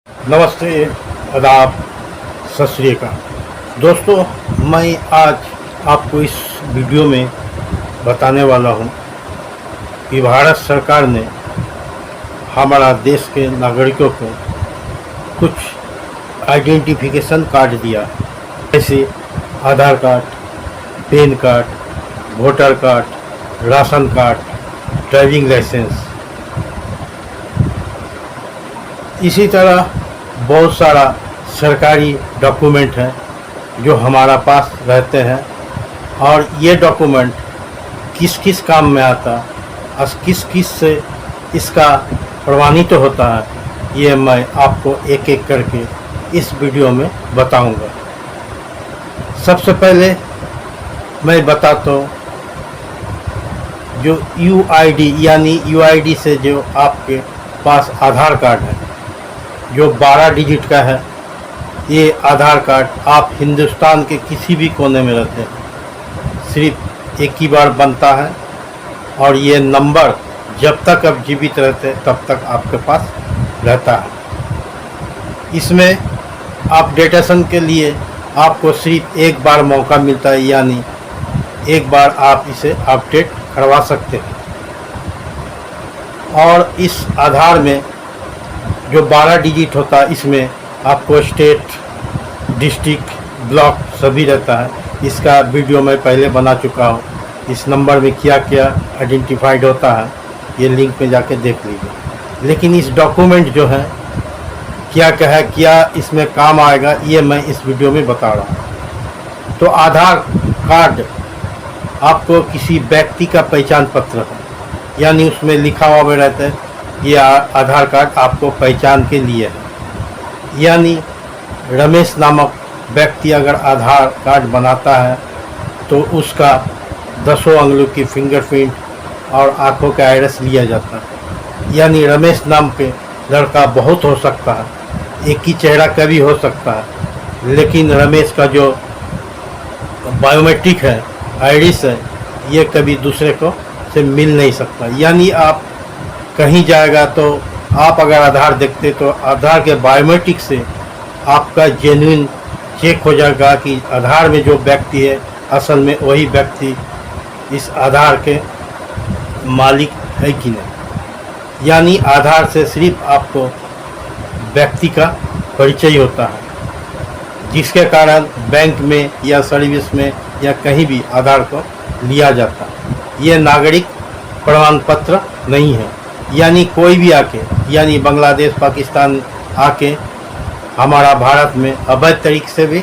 नमस्ते, आदाब, सत श्री अकाल। दोस्तों, मैं आज आपको इस वीडियो में बताने वाला हूं कि भारत सरकार ने हमारा देश के नागरिकों को कुछ आइडेंटिफिकेशन कार्ड दिया, जैसे Aadhaar card, PAN card, voter card, ration card, driving licence. इसी तरह बहुत सारा सरकारी डॉक्यूमेंट है जो हमारा पास रहते हैं, और ये डॉक्यूमेंट किस किस काम में आता और किस किस से इसका प्रमाणित होता है, ये मैं आपको एक एक करके इस वीडियो में बताऊंगा। सबसे पहले मैं बताता हूँ जो यूआईडी यानी यूआईडी से जो आपके पास आधार कार्ड है जो 12 डिजिट का है, ये आधार कार्ड आप हिंदुस्तान के किसी भी कोने में रहते हैं सिर्फ एक ही बार बनता है, और ये नंबर जब तक आप जीवित रहते हैं तब तक आपके पास रहता है। इसमें अपडेटेशन के लिए आपको सिर्फ एक बार मौका मिलता है, यानी एक बार आप इसे अपडेट करवा सकते हैं। और इस आधार में जो 12 डिजिट होता है, इसमें आपको स्टेट, डिस्ट्रिक्ट, ब्लॉक सभी रहता है। इसका वीडियो मैं पहले बना चुका हूँ। इस नंबर में क्या क्या आइडेंटिफाइड होता है, ये लिंक पे जाके देख लीजिए। लेकिन इस डॉक्यूमेंट जो है क्या है, क्या इसमें काम आएगा, ये मैं इस वीडियो में बता रहा हूँ। तो आधार कार्ड आपको किसी व्यक्ति का पहचान पत्र है, यानी उसमें लिखा हुआ भी रहता है ये आधार कार्ड आपको पहचान के लिए है। यानी रमेश नामक व्यक्ति अगर आधार कार्ड बनाता है तो उसका 10 अंगुलों की फिंगरप्रिंट और आंखों का आइरिस लिया जाता है। यानी रमेश नाम के लड़का बहुत हो सकता है, एक ही चेहरा का भी हो सकता है, लेकिन रमेश का जो बायोमेट्रिक है, आइरिस है, ये कभी दूसरे को से मिल नहीं सकता। यानी आप कहीं जाएगा तो आप अगर आधार देखते तो आधार के बायोमेट्रिक से आपका जेन्युइन चेक हो जाएगा कि आधार में जो व्यक्ति है असल में वही व्यक्ति इस आधार के मालिक है कि नहीं। यानी आधार से सिर्फ आपको व्यक्ति का परिचय होता है, जिसके कारण बैंक में या सर्विस में या कहीं भी आधार को लिया जाता है। ये नागरिक प्रमाण पत्र नहीं है। यानी कोई भी आके, यानी बांग्लादेश, पाकिस्तान आके हमारा भारत में अवैध तरीके से भी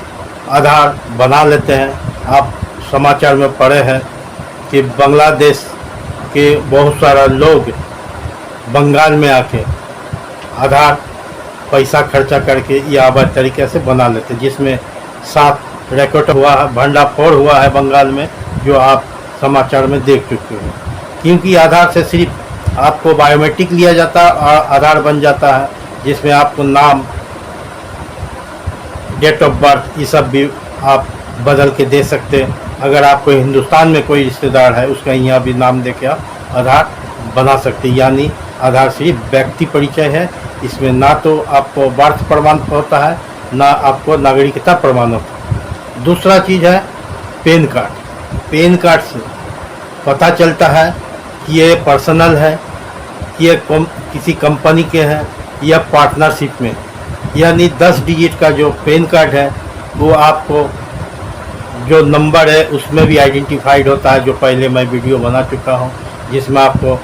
आधार बना लेते हैं। आप समाचार में पढ़े हैं कि बांग्लादेश के बहुत सारा लोग बंगाल में आके आधार पैसा खर्चा करके या अवैध तरीके से बना लेते हैं, जिसमें 7 रिकॉर्ड हुआ है, भंडाफोड़ हुआ है बंगाल में, जो आप समाचार में देख चुके हैं। क्योंकि आधार से सिर्फ आपको बायोमेट्रिक लिया जाता है और आधार बन जाता है, जिसमें आपको नाम, डेट ऑफ बर्थ, ये सब भी आप बदल के दे सकते हैं। अगर आपको हिंदुस्तान में कोई रिश्तेदार है उसका यहाँ भी नाम देके आप आधार बना सकते हैं। यानी आधार सिर्फ व्यक्ति परिचय है, इसमें ना तो आपको बर्थ प्रमाण होता है ना आपको नागरिकता प्रमाण होता है। दूसरा चीज़ है पैन कार्ड। पैन कार्ड से पता चलता है कि ये पर्सनल है, ये किसी कंपनी के हैं या पार्टनरशिप में। यानी 10 डिजिट का जो पैन कार्ड है वो आपको जो नंबर है उसमें भी आइडेंटिफाइड होता है, जो पहले मैं वीडियो बना चुका हूँ, जिसमें आपको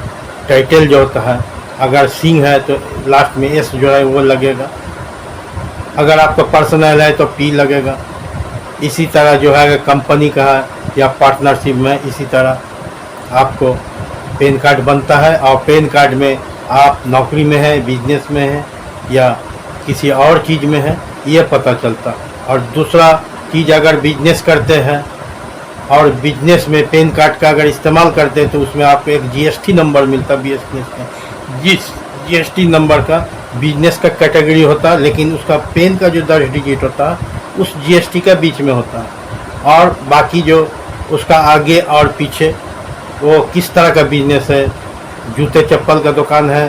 टाइटल जो होता है, अगर सिंह है तो लास्ट में एस जो है वो लगेगा, अगर आपका पर्सनल है तो पी लगेगा। इसी तरह जो है कंपनी का है या पार्टनरशिप में, इसी तरह आपको पैन कार्ड बनता है। और पैन कार्ड में आप नौकरी में है, बिजनेस में है या किसी और चीज़ में है, ये पता चलता। और दूसरा चीज़, अगर बिजनेस करते हैं और बिजनेस में पैन कार्ड का अगर इस्तेमाल करते हैं तो उसमें आपको एक जीएसटी नंबर मिलता है बिजनेस का। जिस जीएसटी नंबर का बिजनेस का कैटेगरी होता है, लेकिन उसका पैन का जो 10 डिजिट होता है उस जीएसटी का बीच में होता है। और बाकी जो उसका आगे और पीछे वो किस तरह का बिजनेस है, जूते चप्पल का दुकान है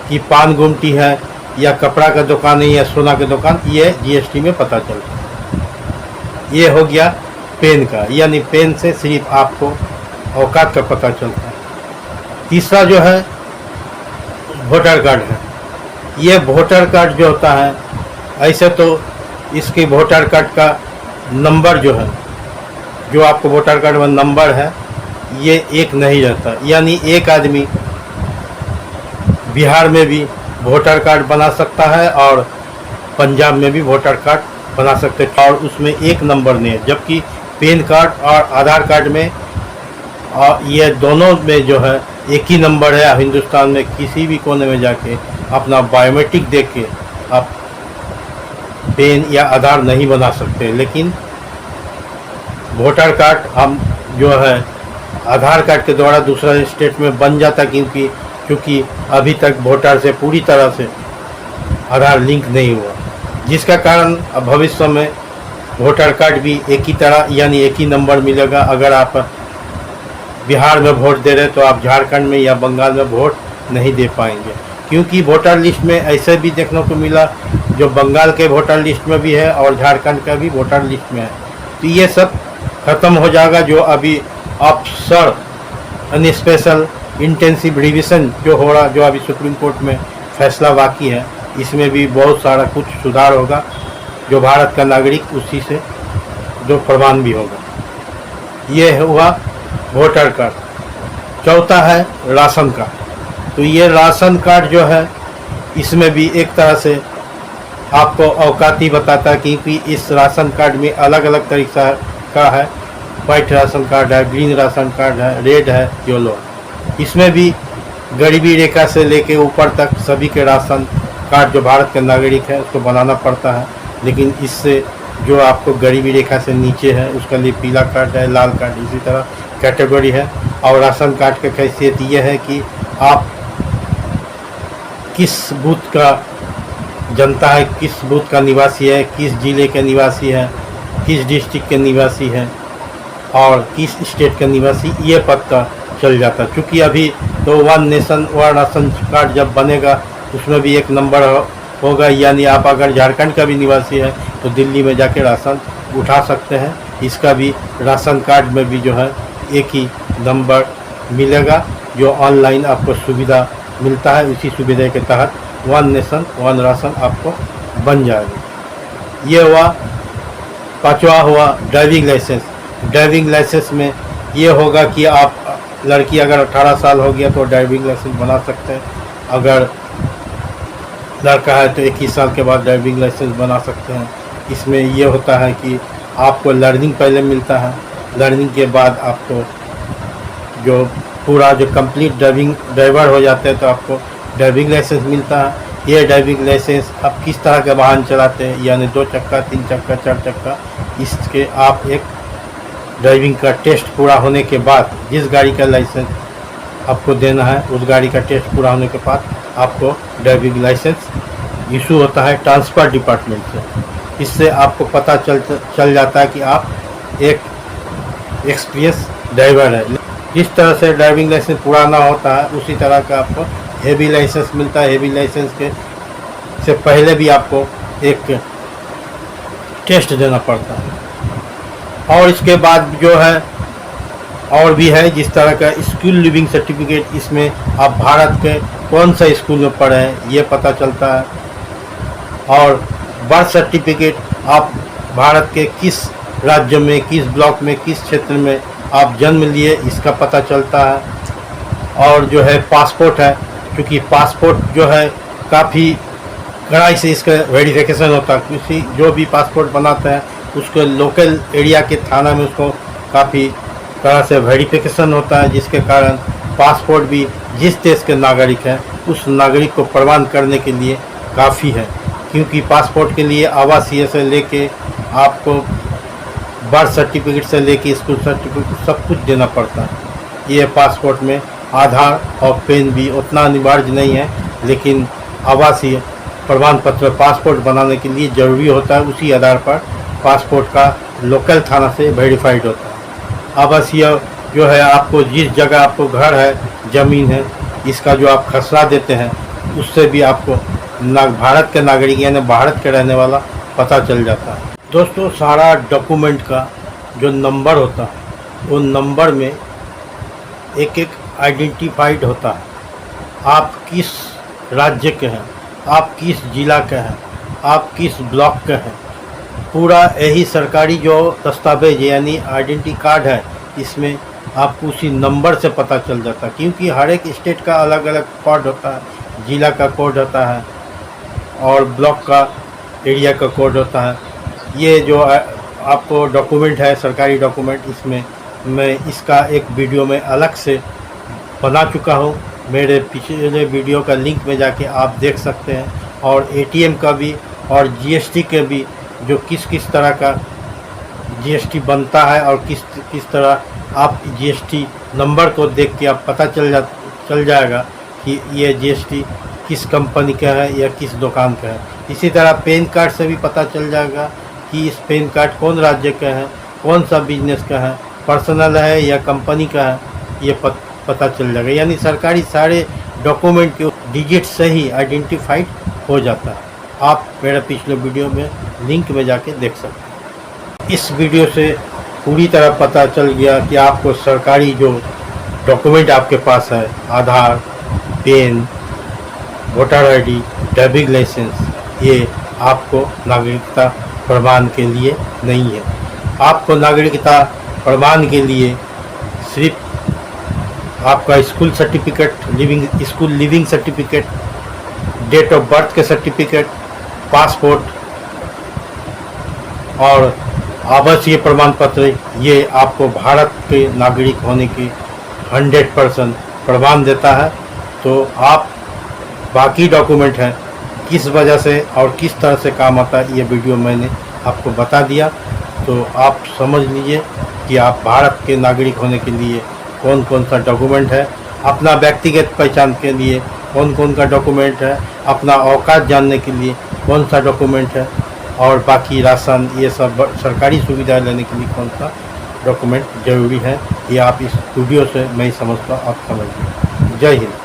कि पान गुमटी है या कपड़ा का दुकान है या सोना का दुकान, ये जीएसटी में पता चलता है। ये हो गया पेन का, यानी पेन से सिर्फ आपको औकात का पता चलता है। तीसरा जो है वोटर कार्ड है। ये वोटर कार्ड जो होता है, ऐसे तो इसके वोटर कार्ड का नंबर जो है, जो आपको वोटर कार्ड में नंबर है, ये एक नहीं रहता। यानी एक आदमी बिहार में भी वोटर कार्ड बना सकता है और पंजाब में भी वोटर कार्ड बना सकते हैं, और उसमें एक नंबर नहीं है। जबकि पैन कार्ड और आधार कार्ड में ये दोनों में जो है एक ही नंबर है। हिंदुस्तान में किसी भी कोने में जाके अपना बायोमेट्रिक देख के आप पैन या आधार नहीं बना सकते। लेकिन वोटर कार्ड हम जो है आधार कार्ड के द्वारा दूसरा स्टेट में बन जाता, क्योंकि अभी तक वोटर से पूरी तरह से आधार लिंक नहीं हुआ, जिसका कारण अब भविष्य में वोटर कार्ड भी एक ही तरह यानी एक ही नंबर मिलेगा। अगर आप बिहार में वोट दे रहे तो आप झारखंड में या बंगाल में वोट नहीं दे पाएंगे, क्योंकि वोटर लिस्ट में ऐसे भी देखने को मिला जो बंगाल के वोटर लिस्ट में भी है और झारखंड का भी वोटर लिस्ट में है। तो ये सब खत्म हो जाएगा। जो अभी अफसर यानी स्पेशल इंटेंसिव रिवीजन जो हो रहा, जो अभी सुप्रीम कोर्ट में फैसला बाकी है, इसमें भी बहुत सारा कुछ सुधार होगा। जो भारत का नागरिक उसी से जो प्रमाण भी होगा। ये हुआ वोटर कार्ड। चौथा है राशन कार्ड। तो ये राशन कार्ड जो है, इसमें भी एक तरह से आपको औकाती बताता है, क्योंकि इस राशन कार्ड में अलग अलग तरीका का है। वाइट राशन कार्ड है, ग्रीन राशन कार्ड है, रेड है, येलो। इसमें भी गरीबी रेखा से लेके ऊपर तक सभी के राशन कार्ड जो भारत के नागरिक है उसको बनाना पड़ता है। लेकिन इससे जो आपको गरीबी रेखा से नीचे है उसका लिए पीला कार्ड है, लाल कार्ड, इसी तरह कैटेगरी है। और राशन कार्ड की हैसियत ये है कि आप किस बूथ का जनता है, किस बूथ का निवासी है, किस जिले के निवासी है, किस डिस्ट्रिक्ट के निवासी है और किस स्टेट के निवासी, ये पता चल जाता। क्योंकि अभी तो one nation one ration card जब बनेगा उसमें भी एक नंबर होगा। यानी आप अगर झारखंड का भी निवासी है तो दिल्ली में जाके राशन उठा सकते हैं। इसका भी राशन कार्ड में भी जो है एक ही नंबर मिलेगा, जो ऑनलाइन आपको सुविधा मिलता है। उसी सुविधा के तहत वन नेशन वन राशन आपको बन जाएगा। ये हुआ। पांचवा हुआ ड्राइविंग लाइसेंस। ड्राइविंग लाइसेंस में ये होगा कि आप लड़की अगर 18 साल हो गया तो ड्राइविंग लाइसेंस बना सकते हैं। अगर लड़का है तो 21 साल के बाद ड्राइविंग लाइसेंस बना सकते हैं। इसमें ये होता है कि आपको लर्निंग पहले मिलता है, लर्निंग के बाद आपको जो पूरा जो कंप्लीट ड्राइवर हो जाते हैं तो आपको ड्राइविंग लाइसेंस मिलता है। ये ड्राइविंग लाइसेंस आप किस तरह के वाहन चलाते हैं, यानी 2 चक्का, 3 चक्का, 4 चक्का, इसके आप एक ड्राइविंग का टेस्ट पूरा होने के बाद जिस गाड़ी का लाइसेंस आपको देना है उस गाड़ी का टेस्ट पूरा होने के बाद आपको ड्राइविंग लाइसेंस इशू होता है ट्रांसपोर्ट डिपार्टमेंट से। इससे आपको पता चल जाता है कि आप एक एक्सपीरियंस ड्राइवर है। जिस तरह से ड्राइविंग लाइसेंस पुराना होता है उसी तरह का आपको हेवी लाइसेंस मिलता है। हेवी लाइसेंस के से पहले भी आपको एक टेस्ट देना पड़ता है। और इसके बाद जो है और भी है, जिस तरह का स्कूल लिविंग सर्टिफिकेट, इसमें आप भारत के कौन सा स्कूल में पढ़े हैं ये पता चलता है। और बर्थ सर्टिफिकेट, आप भारत के किस राज्य में, किस ब्लॉक में, किस क्षेत्र में आप जन्म लिए इसका पता चलता है। और जो है पासपोर्ट है, क्योंकि पासपोर्ट जो है काफ़ी कड़ाई से इसका वेरिफिकेशन होता है। किसी जो भी पासपोर्ट बनाते हैं उसको लोकल एरिया के थाना में उसको काफ़ी तरह से वेरिफिकेशन होता है, जिसके कारण पासपोर्ट भी जिस देश के नागरिक हैं उस नागरिक को प्रमाण करने के लिए काफ़ी है। क्योंकि पासपोर्ट के लिए आवासीय से लेके आपको बर्थ सर्टिफिकेट से लेके स्कूल सर्टिफिकेट सब कुछ देना पड़ता है। ये पासपोर्ट में आधार और पेन भी उतना अनिवार्य नहीं है, लेकिन आवासीय प्रमाण पत्र पासपोर्ट बनाने के लिए ज़रूरी होता है। उसी आधार पर पासपोर्ट का लोकल थाना से वेरीफाइड होता है। आवासीय जो है आपको जिस जगह आपको घर है, ज़मीन है, इसका जो आप खसरा देते हैं उससे भी आपको भारत के नागरिक यानी भारत के रहने वाला पता चल जाता है। दोस्तों, सारा डॉक्यूमेंट का जो नंबर होता है वो नंबर में एक एक आइडेंटिफाइड होता है। आप किस राज्य के हैं, आप किस जिला के हैं, आप किस ब्लॉक के हैं, पूरा यही सरकारी जो दस्तावेज यानी आइडेंटिटी कार्ड है, इसमें आपको उसी नंबर से पता चल जाता है। क्योंकि हर एक स्टेट का अलग अलग कोड होता है, जिला का कोड होता है और ब्लॉक का एरिया का कोड होता है। ये जो आपको डॉक्यूमेंट है, सरकारी डॉक्यूमेंट, इसमें मैं इसका एक वीडियो में अलग से बना चुका हूँ। मेरे पिछले वीडियो का लिंक में जाके आप देख सकते हैं। और एटीएम का भी और जीएसटी के भी, जो किस किस तरह का जीएसटी बनता है और किस तरह आप जीएसटी नंबर को देख के आप पता चल जाएगा कि ये जीएसटी किस कंपनी का है या किस दुकान का है। इसी तरह पैन कार्ड से भी पता चल जाएगा कि इस पैन कार्ड कौन राज्य का है, कौन सा बिजनेस का है, पर्सनल है या कंपनी का है, ये पता चल जाएगा। यानी सरकारी सारे डॉक्यूमेंट के डिजिट से ही आइडेंटिफाइड हो जाता है। आप मेरे पिछले वीडियो में लिंक में जाके देख सकते हैं। इस वीडियो से पूरी तरह पता चल गया कि आपको सरकारी जो डॉक्यूमेंट आपके पास है, Aadhaar, PAN, voter ID, driving licence, ये आपको नागरिकता प्रमाण के लिए नहीं है। आपको नागरिकता प्रमाण के लिए सिर्फ आपका school certificate, living certificate, date of birth के सर्टिफिकेट, पासपोर्ट और आवासीय प्रमाण पत्र, ये आपको भारत के नागरिक होने की 100% प्रमाण देता है। तो आप बाकी डॉक्यूमेंट हैं किस वजह से और किस तरह से काम आता है, ये वीडियो मैंने आपको बता दिया। तो आप समझ लीजिए कि आप भारत के नागरिक होने के लिए कौन कौन सा डॉक्यूमेंट है, अपना व्यक्तिगत पहचान के लिए कौन कौन का डॉक्यूमेंट है, अपना औकात जानने के लिए कौन सा डॉक्यूमेंट है, और बाकी राशन, ये सब सरकारी सुविधा लेने के लिए कौन सा डॉक्यूमेंट ज़रूरी है। ये आप इस वीडियो से मैं समझता हूँ, आप समझ लीजिए। जय हिंद।